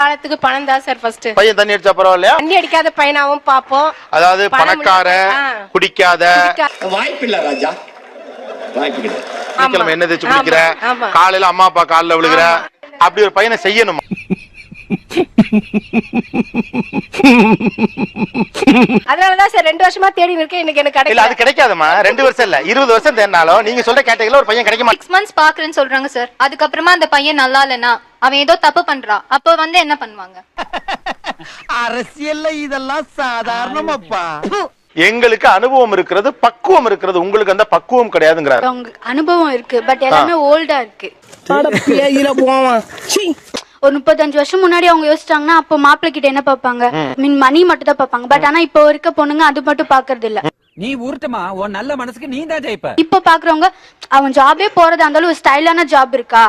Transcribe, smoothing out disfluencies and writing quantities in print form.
காலத்துக்கு பணம் தான் சார் ஃபர்ஸ்ட். பையன் தண்ணி அடிச்சா பரவாயில்லையா? தண்ணி அடிக்காத பையனாவும் பாப்போம். அதாவது பணக்கார குடிக்காத வாய்ப்பு இல்ல ராஜா, வாய்ப்பு இல்ல. சனிக்கிழமை என்ன தேய்ச்சி குடிக்கிற, காலையில அம்மா அப்பா காலில் விழுகிற, அப்படி ஒரு பையனை செய்யணுமா? அதனாலதான் சார் 2 வருஷமா தேடி இருக்கேன். இன்னைக்கு எனக்கு இல்ல, அது கிடைக்காதமா. 2 வருஷம் இல்ல, 20 வருஷம் தேடினாலும் நீங்க சொல்ற கேட்டகரியில ஒரு பையன் கிடைக்குமா? 6 months பாக்குறேன்னு சொல்றாங்க சார். அதுக்கப்புறமா அந்த பையன் நல்லா இல்லனா, அவன் ஏதோ தப்பு பண்றான், அப்ப வந்து என்ன பண்ணுவாங்க? அரசியல்ல இதெல்லாம் சாதாரணமாப்பா. எங்களுக்கு அனுபவம் இருக்கிறது, பக்குவம் இருக்கிறது. உங்களுக்கு அந்த பக்குவம் கிடையாதுங்கறாரு. உங்களுக்கு அனுபவம் இருக்கு, பட் எல்லாமே ஓல்டா இருக்கு. ஒரு 35 வருஷம் முன்னாடி அவங்க யோசிச்சாங்கன்னா அப்போ மாப்பிள்ளை கிட்ட என்ன பாப்பாங்க? மீன் மணி மட்டும் தான் பாப்பாங்க. பட் ஆனா இப்போ இருக்க பொண்ணுங்க அது மட்டும் பாக்குறது இல்ல. நீ ஊர்ட்டமா, உன் நல்ல மனசுக்கு நீ தான் ஜெயிப்ப. இப்போ பாக்குறவங்க அவன் ஜாபே போறதா இருந்தாலும் ஒரு ஸ்டைலான ஜாப் இருக்கா,